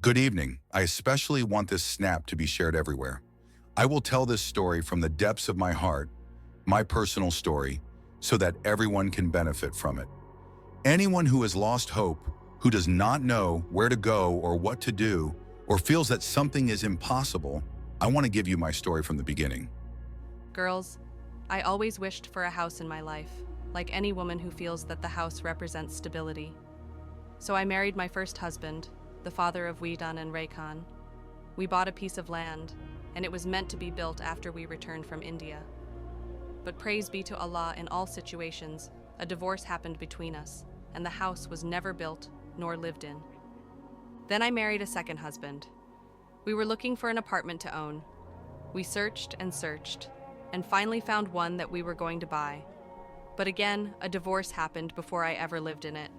Good evening. I especially want this snap to be shared everywhere. I will tell this story from the depths of my heart, my personal story, so that everyone can benefit from it. Anyone who has lost hope, who does not know where to go or what to do, or feels that something is impossible, I want to give you my story from the beginning. Girls, I always wished for a house in my life, like any woman who feels that the house represents stability. So I married my first husband, the father of Weedan and Raykan. We bought a piece of land, and it was meant to be built after we returned from India. But praise be to Allah, in all situations, a divorce happened between us, and the house was never built nor lived in. Then I married a second husband. We were looking for an apartment to own. We searched, and finally found one that we were going to buy. But again, a divorce happened before I ever lived in it.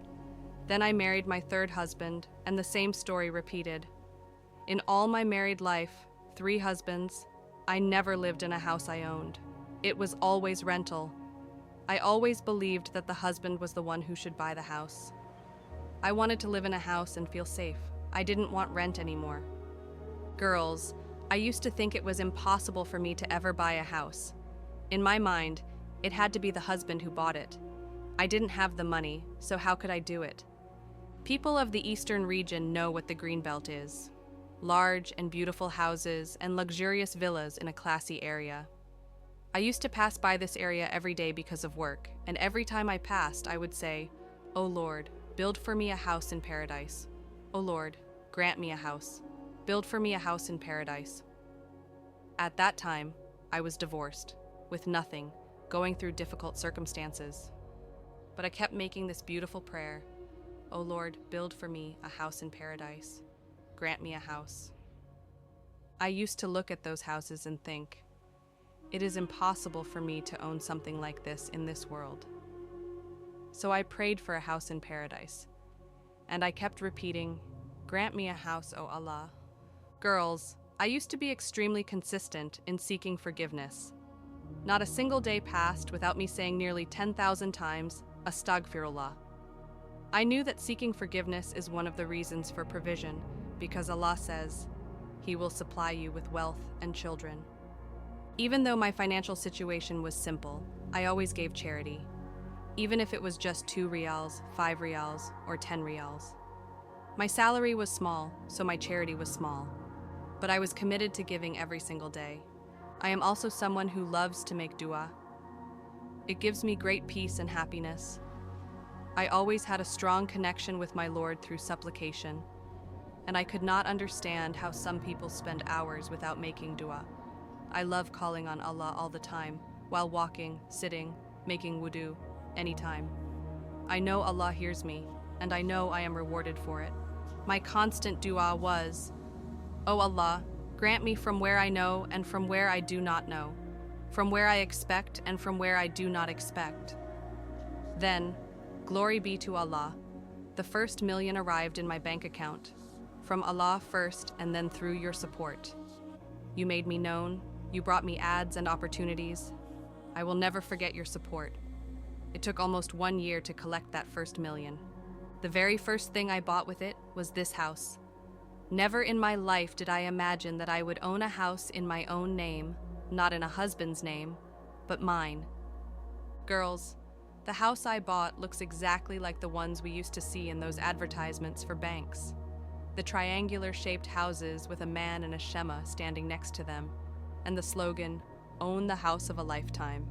Then I married my third husband, and the same story repeated. In all my married life, 3 husbands, I never lived in a house I owned. It was always rental. I always believed that the husband was the one who should buy the house. I wanted to live in a house and feel safe. I didn't want rent anymore. Girls, I used to think it was impossible for me to ever buy a house. In my mind, it had to be the husband who bought it. I didn't have the money, so how could I do it? People of the eastern region know what the Greenbelt is. Large and beautiful houses and luxurious villas in a classy area. I used to pass by this area every day because of work, and every time I passed, I would say, "O Lord, build for me a house in paradise. O Lord, grant me a house. Build for me a house in paradise." At that time, I was divorced, with nothing, going through difficult circumstances. But I kept making this beautiful prayer, "O Lord, build for me a house in paradise. Grant me a house." I used to look at those houses and think, it is impossible for me to own something like this in this world. So I prayed for a house in paradise, and I kept repeating, "Grant me a house, O Allah." Girls, I used to be extremely consistent in seeking forgiveness. Not a single day passed without me saying nearly 10,000 times, "Astaghfirullah." I knew that seeking forgiveness is one of the reasons for provision, because Allah says, He will supply you with wealth and children. Even though my financial situation was simple, I always gave charity, even if it was just 2 riyals, 5 riyals, or 10 riyals. My salary was small, so my charity was small, but I was committed to giving every single day. I am also someone who loves to make dua. It gives me great peace and happiness. I always had a strong connection with my Lord through supplication, and I could not understand how some people spend hours without making dua. I love calling on Allah all the time, while walking, sitting, making wudu, anytime. I know Allah hears me, and I know I am rewarded for it. My constant dua was, "O Allah, grant me from where I know and from where I do not know, from where I expect and from where I do not expect." Then, glory be to Allah, the first million arrived in my bank account, from Allah first and then through your support. You made me known, you brought me ads and opportunities. I will never forget your support. It took almost 1 year to collect that first million. The very first thing I bought with it was this house. Never in my life did I imagine that I would own a house in my own name, not in a husband's name, but mine. Girls, the house I bought looks exactly like the ones we used to see in those advertisements for banks. The triangular-shaped houses with a man and a shema standing next to them, and the slogan, "Own the house of a lifetime."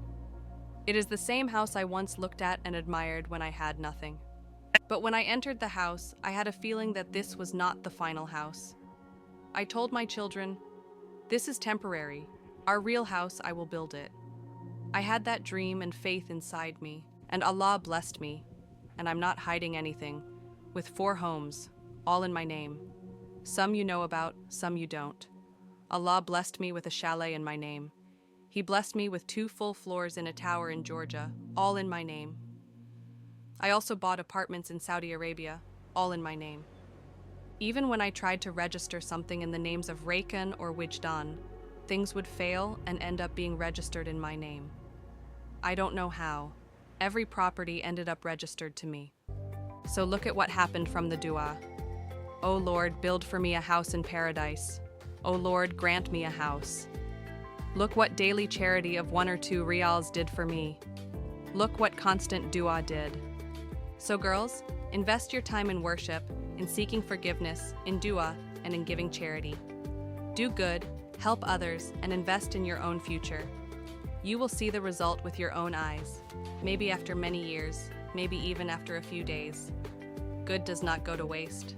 It is the same house I once looked at and admired when I had nothing. But when I entered the house, I had a feeling that this was not the final house. I told my children, "This is temporary. Our real house, I will build it." I had that dream and faith inside me, and Allah blessed me, and I'm not hiding anything, with 4 homes, all in my name. Some you know about, some you don't. Allah blessed me with a chalet in my name. He blessed me with 2 full floors in a tower in Georgia, all in my name. I also bought apartments in Saudi Arabia, all in my name. Even when I tried to register something in the names of Raykan or Wijdan, things would fail and end up being registered in my name. I don't know how. Every property ended up registered to me. So look at what happened from the dua. O Lord, build for me a house in paradise. O Lord, grant me a house. Look what daily charity of 1 or 2 reals did for me. Look what constant dua did. So girls, invest your time in worship, in seeking forgiveness, in dua, and in giving charity. Do good, help others, and invest in your own future. You will see the result with your own eyes, maybe after many years, maybe even after a few days. Good does not go to waste.